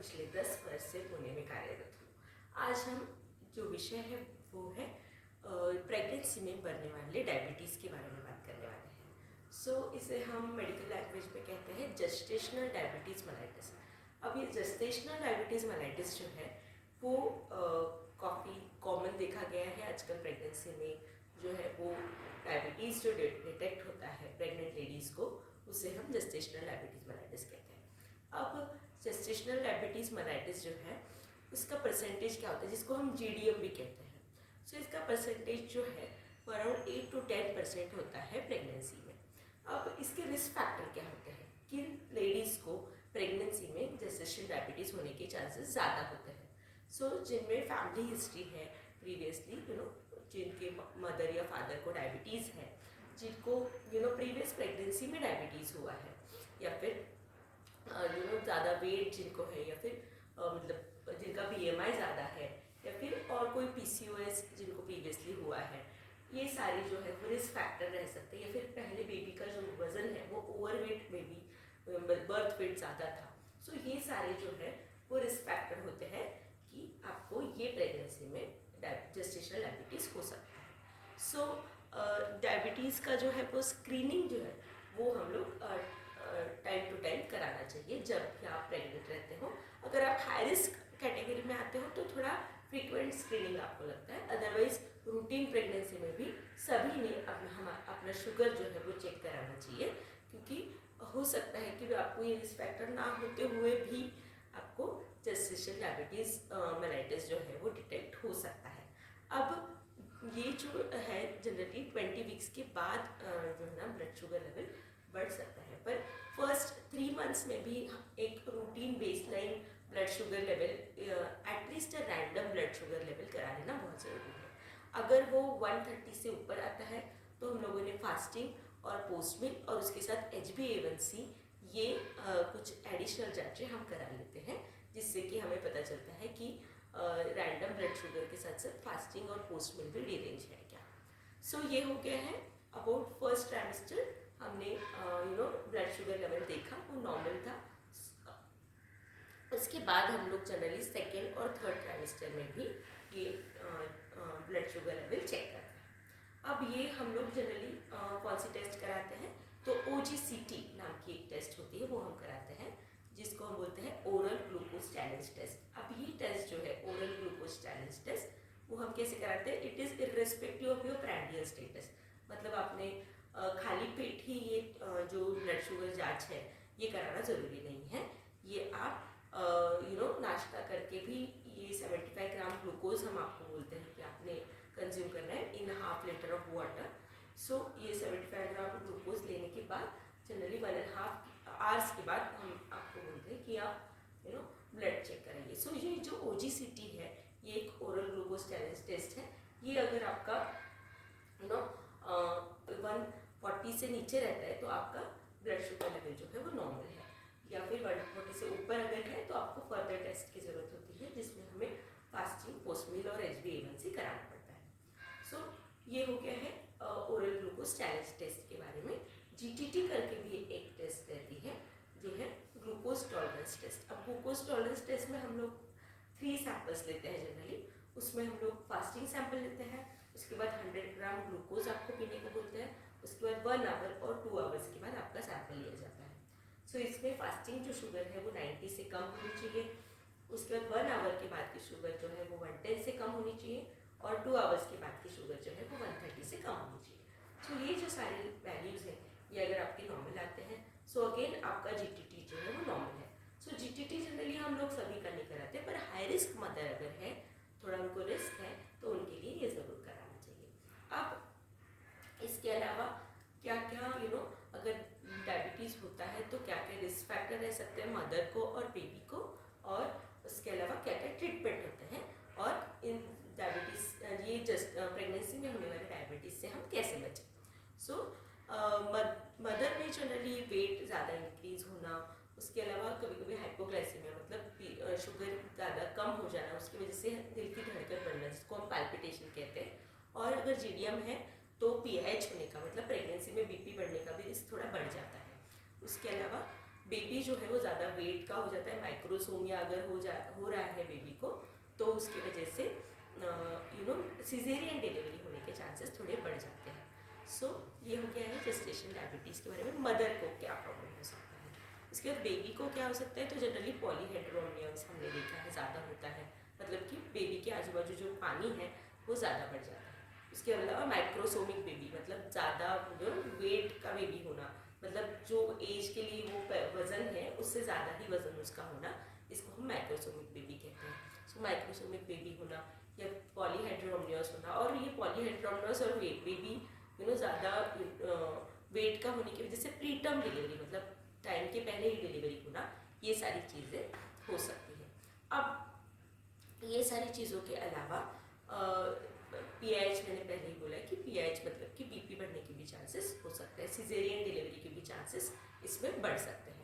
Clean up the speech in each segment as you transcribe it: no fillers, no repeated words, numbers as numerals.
पिछले 10 वर्ष से पुणे में कार्यरत हूँ। आज हम जो विषय है वो है प्रेगनेंसी में बढ़ने वाले डायबिटीज़ के बारे में बात करने वाले हैं। इसे हम मेडिकल लैंग्वेज में कहते हैं जेस्टेशनल डायबिटीज़ मेलाइटिस। अब ये जेस्टेशनल डायबिटीज़ मेलाइटिस जो है वो काफ़ी कॉमन देखा गया है आजकल प्रेगनेंसी में। जो है वो डायबिटीज़ जो डिटेक्ट होता है प्रेग्नेंट लेडीज़ को, उसे हम जेस्टेशनल डायबिटीज़ मेलाइटिस कहते हैं। अब जेस्टेशनल डायबिटीज़ मेलाइटिस जो है उसका परसेंटेज क्या होता है, जिसको हम जीडीएम भी कहते हैं। इसका परसेंटेज जो है वो अराउंड 8 to 10% होता है प्रेगनेंसी में। अब इसके रिस्क फैक्टर क्या होते हैं, किन लेडीज़ को प्रेगनेंसी में जेस्टेशनल डायबिटीज़ होने के चांसेस ज़्यादा होते हैं। जिनमें फैमिली हिस्ट्री है प्रीवियसली, जिनके मदर या फादर को डायबिटीज़ है, जिनको प्रीवियस प्रेगनेंसी में डायबिटीज़ हुआ है, या फिर ज़्यादा वेट जिनको है, या फिर मतलब जिनका बीएमआई ज़्यादा है, या फिर और कोई पीसीओएस जिनको प्रीवियसली हुआ है, ये सारे जो है वो रिस्क फैक्टर रह सकते हैं। या फिर पहले बेबी का जो वज़न है वो ओवरवेट बेबी, बर्थ वेट ज़्यादा था। ये सारे जो है वो रिस्क फैक्टर होते हैं कि आपको ये प्रेगनेंसी में जेस्टेशनल डायबिटीज़ हो सकता है। डायबिटीज़ का जो है वो स्क्रीनिंग जो है वो हम लोग टाइम टू टाइम कराना चाहिए जब भी आप प्रेग्नेंट रहते हो। अगर आप हाई रिस्क कैटेगरी में आते हो तो थोड़ा फ्रीक्वेंट स्क्रीनिंग आपको लगता है, अदरवाइज रूटीन प्रेगनेंसी में भी सभी ने अपना शुगर जो है वो चेक कराना चाहिए, क्योंकि हो सकता है कि आपको ये रिस्क फैक्टर ना होते हुए भी आपको जेस्टेशनल डायबिटीज़ मेलाइटिस जो है वो डिटेक्ट हो सकता है। अब ये जो है जनरली 20 वीक्स के बाद जो है ना ब्लड शुगर लेवल बढ़ सकता है, पर फर्स्ट 3 मंथ्स में भी एक routine baseline blood sugar level, at least random blood sugar level करा लेना बहुत ज़रूरी है। अगर वो 130 से ऊपर आता है तो हम लोगों ने फास्टिंग और पोस्ट मील और उसके साथ HbA1c ये कुछ एडिशनल जांचें हम करा लेते हैं, जिससे कि हमें पता चलता है कि रैंडम ब्लड शुगर के साथ साथ फास्टिंग और पोस्ट मील भी डिरेंज है क्या। ये हो गया है अबाउट फर्स्ट ट्राइमेस्टर। हमने ब्लड शुगर लेवल देखा, वो नॉर्मल था। उसके बाद हम लोग जनरली सेकेंड और थर्ड ट्राइमेस्टर में भी ये ब्लड शुगर लेवल चेक करते हैं। अब ये हम लोग जनरली कौन सी टेस्ट कराते हैं, तो OGCT नाम की एक टेस्ट होती है वो हम कराते हैं, जिसको हम बोलते हैं ओरल ग्लूकोज चैलेंज टेस्ट। अब ये टेस्ट जो है ओरल ग्लूकोज चैलेंज टेस्ट वो हम कैसे कराते हैं, it is irrespective of your primary status. मतलब आपने खाली पेट ही ये जो ब्लड शुगर जांच है ये कराना ज़रूरी नहीं है। ये आप नाश्ता करके भी ये 75 ग्राम ग्लूकोज हम आपको बोलते हैं कि आपने कंज्यूम करना है इन ½ लीटर ऑफ वाटर। ये 75 ग्राम ग्लूकोज लेने के बाद जनरली 1.5 आवर्स के बाद हम आपको बोलते हैं कि आप ब्लड चेक कराइए। ये जो OGCT है ये एक ओरल ग्लूकोज चैलेंज टेस्ट है। ये अगर आपका 140 से नीचे रहता है तो आपका ब्लड शुगर लेवल जो है वो नॉर्मल है, या फिर 140 से ऊपर अगर है तो आपको फर्दर टेस्ट की ज़रूरत होती है, जिसमें हमें फास्टिंग, पोस्ट मील और HbA1c कराना पड़ता है। ये हो गया है ओरल ग्लूकोज चैलेंज टेस्ट के बारे में। GTT करके भी एक टेस्ट रहती है जो है ग्लूकोज टॉलरेंस टेस्ट। अब ग्लूकोज टॉलरेंस टेस्ट में हम लोग 3 सैंपल्स लेते हैं जनरली। उसमें हम लोग फास्टिंग सैंपल लेते हैं, उसके बाद 100 ग्राम ग्लूकोज आपको पीने को बोलते हैं, उसके बाद 1 आवर और 2 आवर्स के बाद आपका सैंपल लिया जाता है। इसमें फास्टिंग जो शुगर है वो 90 से कम होनी चाहिए, उसके बाद 1 आवर के बाद की शुगर जो है वो 110 से कम होनी चाहिए, और 2 आवर्स के बाद की शुगर जो है वो 130 से कम होनी चाहिए। ये जो सारे वैल्यूज़ हैं ये अगर आपके नॉर्मल आते हैं, अगेन आपका GTT जो है वो नॉर्मल है। GTT जनरली हम लोग सभी का नहीं कराते, पर हाई रिस्क मदर अगर है, थोड़ा उनको रिस्क है, तो उनके लिए ये ज़रूर कराना चाहिए। अब इसके अलावा क्या क्या अगर डायबिटीज़ होता है तो क्या क्या रिस्क फैक्टर रह सकते हैं मदर को और बेबी को, और उसके अलावा क्या क्या ट्रीटमेंट होते हैं, और इन डायबिटीज़ ये जस्ट प्रेगनेंसी में होने वाले डायबिटीज़ से हम कैसे बचें। मदर में जनरली वेट ज़्यादा इंक्रीज होना, उसके अलावा कभी कभी हाइपोग्लाइसीमिया मतलब शुगर ज़्यादा कम हो जाना, उसकी वजह से दिल की धड़कन बढ़ना जिसको हम पैल्पिटेशन कहते हैं, और अगर GDM है तो PH होने का मतलब प्रेगनेंसी में BP बढ़ने का भी रिस्क थोड़ा बढ़ जाता है। उसके अलावा बेबी जो है वो ज़्यादा वेट का हो जाता है, माइक्रोसोमिया अगर हो रहा है बेबी को, तो उसकी वजह से सिजेरियन डिलीवरी होने के चांसेस थोड़े बढ़ जाते हैं। सो ये हो गया है जेस्टेशन डायबिटीज़ के बारे में, मदर को क्या प्रॉब्लम हो सकता है। इसके बाद बेबी को क्या हो सकता है, तो जनरली पॉलीहेड्रोमियल्स हमने देखा है ज़्यादा होता है, मतलब कि बेबी के आजू बाजू जो पानी है वो ज़्यादा बढ़ जाता है। उसके अलावा माइक्रोसोमिक बेबी, मतलब ज़्यादा वेट का बेबी होना, मतलब जो एज के लिए वो वज़न है उससे ज़्यादा ही वज़न उसका होना, इसको हम माइक्रोसोमिक बेबी कहते हैं। सो माइक्रोसोमिक बेबी होना या पॉलीहेड्रोमियल्स होना, और ये पॉलीहेड्रोमियल्स और वेट बेबी ज़्यादा वेट का होने की वजह से प्रीटर्म डिलीवरी, मतलब टाइम के पहले ही डिलीवरी होना, ये सारी चीज़ें हो सकती हैं। अब ये सारी चीज़ों के अलावा पीआईएच, मैंने पहले ही बोला कि पीआईएच मतलब कि बीपी बढ़ने के भी चांसेस हो सकते हैं, सिजेरियन डिलीवरी के भी चांसेस इसमें बढ़ सकते हैं।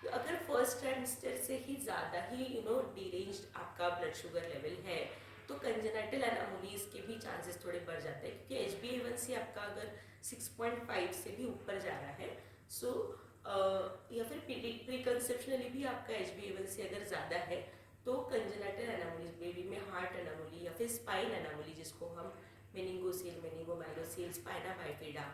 तो अगर फर्स्ट ट्राइमेस्टर से ही ज़्यादा ही डिरेंज्ड आपका ब्लड शुगर लेवल है, तो कंजेनाइटल एनामोलीज के भी चांसेस थोड़े बढ़ जाते हैं, क्योंकि HbA1c आपका अगर 6.5 से भी ऊपर जा रहा है, सो या फिर प्रीकंसेप्शनली भी आपका HbA1c अगर ज़्यादा है, तो कंजेनाइटल एनामोलीज, बेबी में हार्ट एनामोली या फिर स्पाइन एनामोली, जिसको हम मेनिंगोसेल, मेनिंगोमाइलोसेल, स्पाइना बाइफिडा,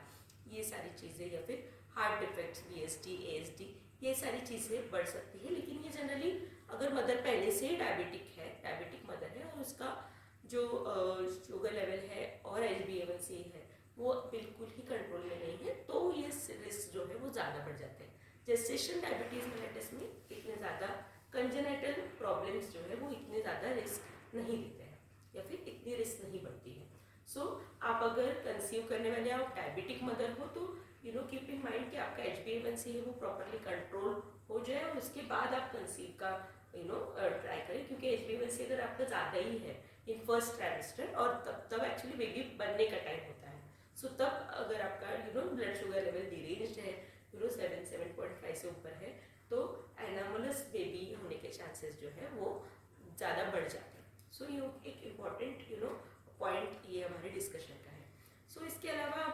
ये सारी चीज़ें, या फिर हार्ट डिफेक्ट्स, BSD, ASD, ये सारी चीज़ें बढ़ सकती है। लेकिन ये जनरली अगर मदर पहले से ही डायबिटिक मदर है, और उसका जो शुगर लेवल है और HbA1c है वो बिल्कुल ही कंट्रोल में नहीं है, तो ये रिस्क जो है वो ज़्यादा बढ़ जाते हैं। जेस्टेशन डायबिटीज़ मेलेटस में इतने ज़्यादा कंजेनाइटल प्रॉब्लम्स जो है वो इतने ज़्यादा रिस्क नहीं देते हैं, या फिर इतनी रिस्क नहीं बढ़ती है। सो आप अगर कंसीव करने वाले आप डायबिटिक मदर हो, तो कीप इन माइंड कि आपका HbA1c है वो प्रॉपरली कंट्रोल हो जाए, और उसके बाद आप कंसीव का ट्राई करें, क्योंकि HbA1c अगर आपका ज़्यादा ही है इन फर्स्ट ट्राइमेस्टर, और तब एक्चुअली बेबी बनने का टाइम होता है, सो तब अगर आपका ब्लड शुगर लेवल डिरेंज्ड है, 7.5 से ऊपर है, तो एनामोलस बेबी होने के चांसेस जो है वो ज़्यादा बढ़ जाते हैं। सो ये एक इम्पॉर्टेंट पॉइंट ये हमारे डिस्कशन का है। सो इसके अलावा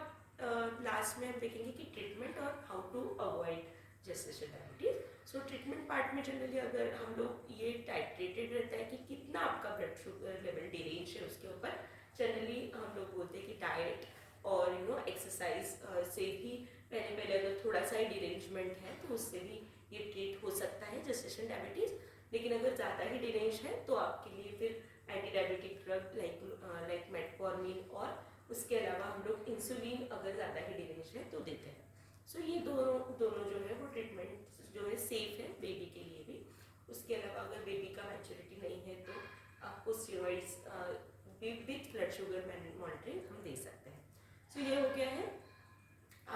लास्ट में हम देखेंगे कि ट्रीटमेंट और how to avoid gestation diabetes. So treatment part में जनरली अगर हम लोग ये टाइट्रेटेड रहता है कि कितना आपका ब्लड शुगर लेवल डिरेंज है, उसके ऊपर जनरली हम लोग बोलते हैं कि डाइट और एक्सरसाइज से ही पहले अगर थोड़ा सा ही डिरेंजमेंट है तो उससे भी ये ट्रीट हो सकता है जेस्टेशन डायबिटीज। लेकिन अगर ज़्यादा ही डिरेंज है तो आपके लिए फिर anti diabetic drug like metformin, और उसके अलावा हम लोग इंसुलिन अगर ज़्यादा ही डिरेंज है तो देते हैं। सो ये दोनों जो है वो ट्रीटमेंट जो है सेफ है बेबी के लिए भी। उसके अलावा अगर बेबी का मैच्योरिटी नहीं है तो आपको steroids with blood sugar monitoring हम दे सकते हैं। सो ये हो गया है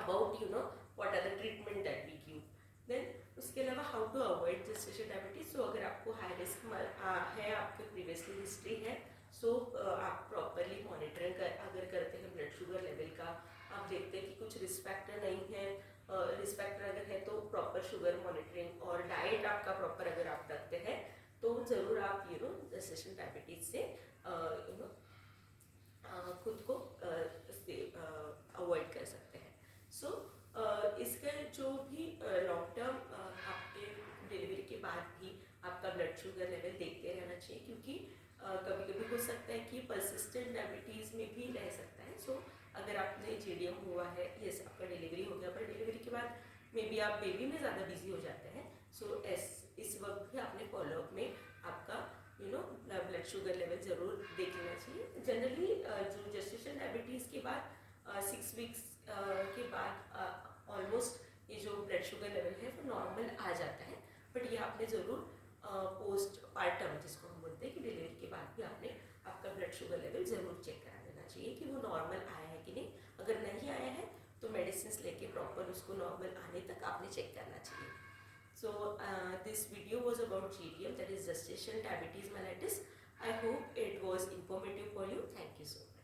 about what are the treatment that we give. Then उसके अलावा how to avoid gestation diabetes. So अगर आपको हाई रिस्क है, आपके प्रीवियसली हिस्ट्री है, सो आप प्रॉपरली मॉनिटरिंग अगर करते हैं ब्लड शुगर लेवल का, आप देखते हैं कि कुछ रिस्क फैक्टर नहीं है, रिस्क फैक्टर अगर है तो प्रॉपर शुगर मॉनिटरिंग और डाइट आपका प्रॉपर अगर आप रखते हैं, तो ज़रूर आप जेस्टेशन डायबिटीज से खुद को अवॉइड कर सकते हैं। सो इसका जो भी लॉन्ग टर्म आपके डिलीवरी के बाद भी आपका ब्लड शुगर लेवल देखते रहना चाहिए, क्योंकि कभी कभी हो सकता है कि परसिस्टेंट डायबिटीज़ में भी रह सकता है। सो अगर आपने JDM हुआ है, यस आपका डिलीवरी हो गया, पर डिलीवरी के बाद मे बी आप बेबी में ज़्यादा बिजी हो जाते हैं, सो इस वक्त भी आपने फॉलोअप में आपका ब्लड शुगर लेवल ज़रूर देख लेना चाहिए। जनरली जो जेस्टेशन डायबिटीज़ के बाद 6 वीक्स के बाद ऑलमोस्ट ये जो ब्लड शुगर लेवल है वो नॉर्मल आ जाता है, बट ये आपने ज़रूर पोस्ट पार्टम, जिसको हम बोलते हैं कि डिलीवरी के बाद भी आपने आपका ब्लड शुगर लेवल ज़रूर चेक करा लेना चाहिए कि वो नॉर्मल आया है कि नहीं। अगर नहीं आया है तो मेडिसिन लेके प्रॉपर उसको नॉर्मल आने तक आपने चेक करना चाहिए। So this video was about GDM, that is gestation diabetes mellitus. I hope it was informative for you. Thank you so much.